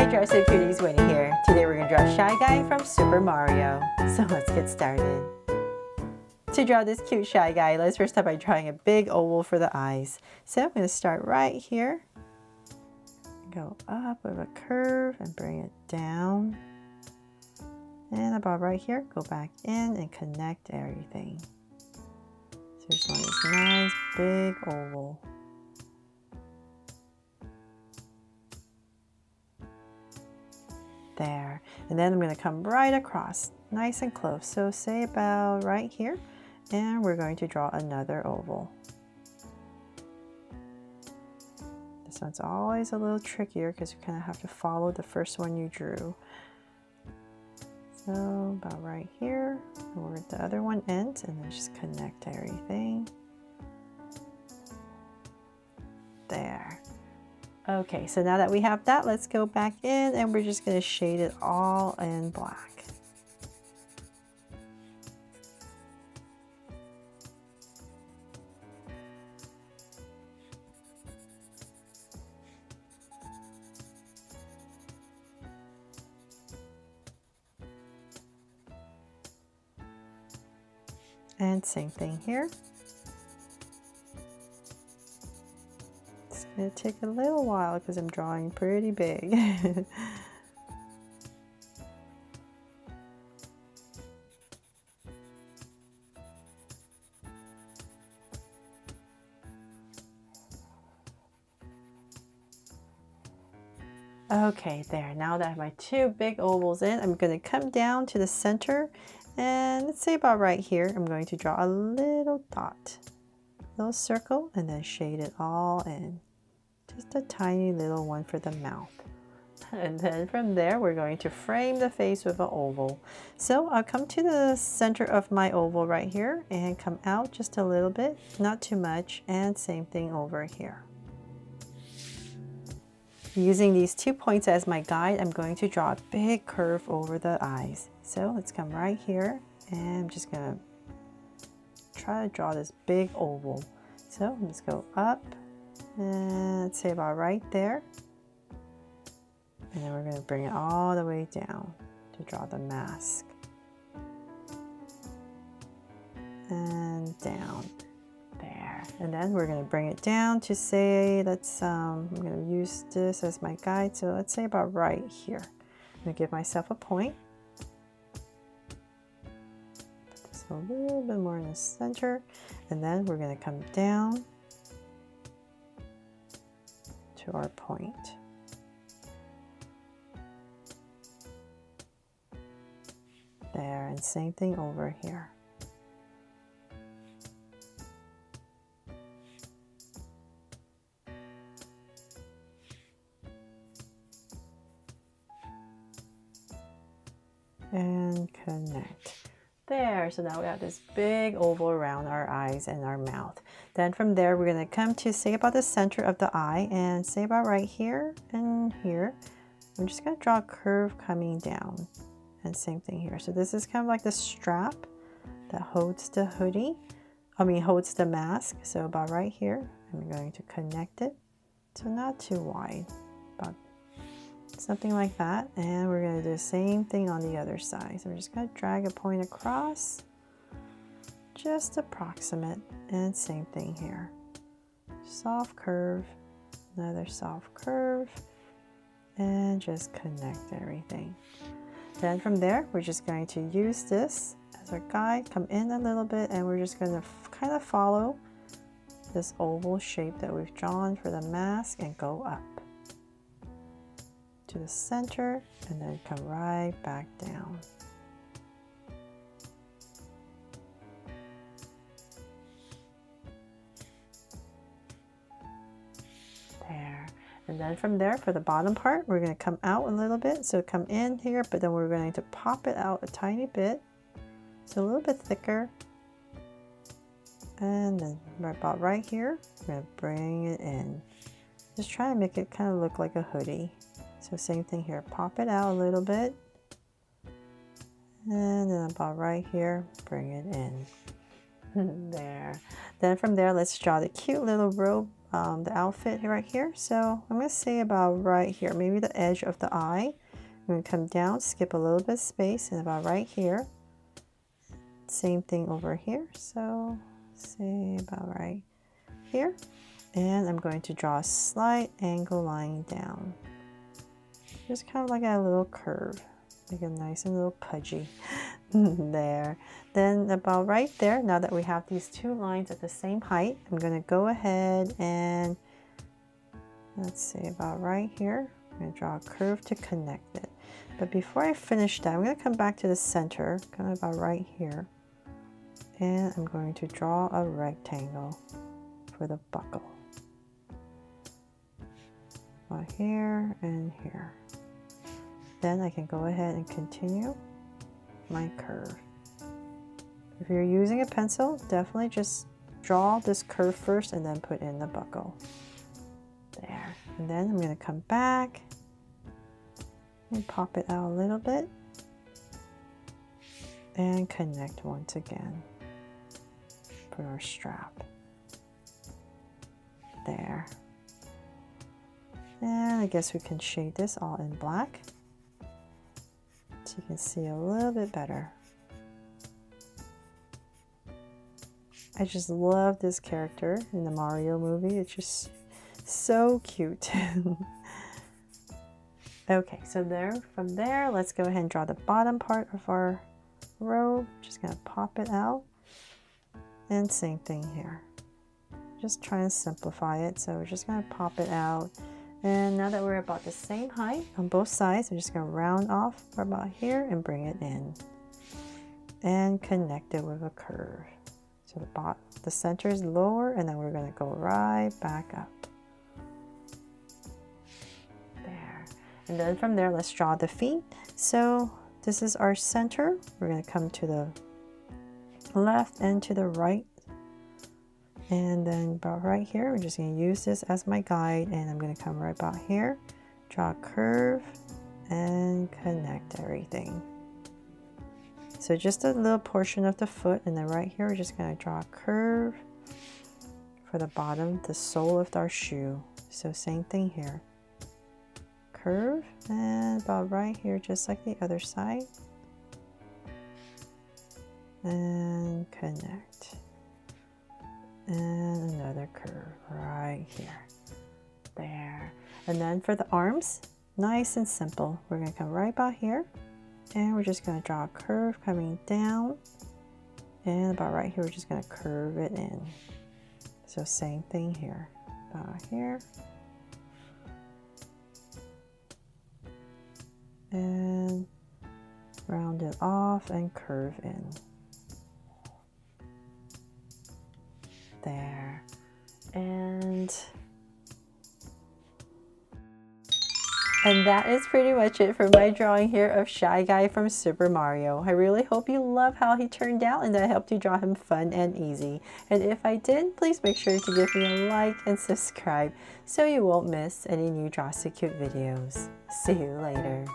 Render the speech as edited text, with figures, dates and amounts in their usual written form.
Hi Dresser Cuties, Winnie here. Today we're going to draw Shy Guy from Super Mario. So let's get started. To draw this cute Shy Guy, let's first start by drawing a big oval for the eyes. So I'm going to start right here. Go up with a curve and bring it down. And about right here, go back in and connect everything. So just want this nice big oval. There, and then I'm going to come right across nice and close, so say about right here, and we're going to draw another oval. This one's always a little trickier because you kind of have to follow the first one you drew. So about right here where the other one ends, and then just connect everything. There. Okay, so now that we have that, let's go back in and we're just going to shade it all in black. And same thing here. It's going to take a little while because I'm drawing pretty big. Okay, there. Now that I have my two big ovals in, I'm going to come down to the center, and let's say about right here, I'm going to draw a little dot, little circle, and then shade it all in. Just a tiny little one for the mouth. And then from there, we're going to frame the face with an oval. So I'll come to the center of my oval right here and come out just a little bit, not too much, and same thing over here. Using these 2 points as my guide, I'm going to draw a big curve over the eyes. So let's come right here, and I'm just going to try to draw this big oval. So let's go up, and let's say about right there. And then we're going to bring it all the way down to draw the mask. And down. There. And then we're going to bring it down to say, I'm going to use this as my guide. So let's say about right here. I'm going to give myself a point. Put this a little bit more in the center. And then we're going to come down to our point. There, and same thing over here. And connect. There, so now we have this big oval around our eyes and our mouth. Then from there, we're going to come to say about the center of the eye, and say about right here and here. I'm just going to draw a curve coming down. And same thing here. So this is kind of like the strap that holds the hoodie. Holds the mask. So about right here, I'm going to connect it. So not too wide, about something like that. And we're going to do the same thing on the other side. So we're just going to drag a point across, just approximate, and same thing here. Soft curve, another soft curve, and just connect everything. Then from there, we're just going to use this as our guide, come in a little bit, and we're just going to kind of follow this oval shape that we've drawn for the mask and go up to the center and then come right back down. There. And then from there, for the bottom part, we're going to come out a little bit. So come in here, but then we're going to pop it out a tiny bit. So a little bit thicker. And then about right here, we're going to bring it in. Just try to make it kind of look like a hoodie. So same thing here, pop it out a little bit. And then about right here, bring it in. There. Then from there, let's draw the cute little robe the outfit right here. So I'm going to say about right here, maybe the edge of the eye. I'm going to come down, skip a little bit of space, and about right here. Same thing over here. So say about right here. And I'm going to draw a slight angle line down. Just kind of like a little curve. Make it nice and little pudgy. There. Then about right there, now that we have these two lines at the same height, I'm going to go ahead and let's say about right here, I'm going to draw a curve to connect it. But before I finish that, I'm going to come back to the center, kind of about right here, and I'm going to draw a rectangle for the buckle. About here and here. Then I can go ahead and continue my curve. If you're using a pencil, definitely just draw this curve first and then put in the buckle. There. And then I'm going to come back and pop it out a little bit and connect once again for our strap. There. And I guess we can shade this all in black so you can see a little bit better. I just love this character in the Mario movie. It's just so cute. Okay, so from there, let's go ahead and draw the bottom part of our robe. Just gonna pop it out. And same thing here. Just trying to simplify it. So we're just gonna pop it out. And now that we're about the same height on both sides, I'm just gonna round off for about here and bring it in. And connect it with a curve. So the center is lower, and then we're going to go right back up. There. And then from there, let's draw the feet. So this is our center. We're going to come to the left and to the right. And then about right here, we're just going to use this as my guide. And I'm going to come right about here, draw a curve, and connect everything. So just a little portion of the foot, and then right here we're just going to draw a curve for the bottom, the sole of our shoe. So same thing here. Curve, and about right here, just like the other side. And connect. And another curve right here. There. And then for the arms, nice and simple. We're going to come right about here. And we're just going to draw a curve coming down. And about right here, we're just going to curve it in. So same thing here. About here. And round it off and curve in. There. And that is pretty much it for my drawing here of Shy Guy from Super Mario. I really hope you love how he turned out and that I helped you draw him fun and easy. And if I did, please make sure to give me a like and subscribe so you won't miss any new Draw So Cute videos. See you later.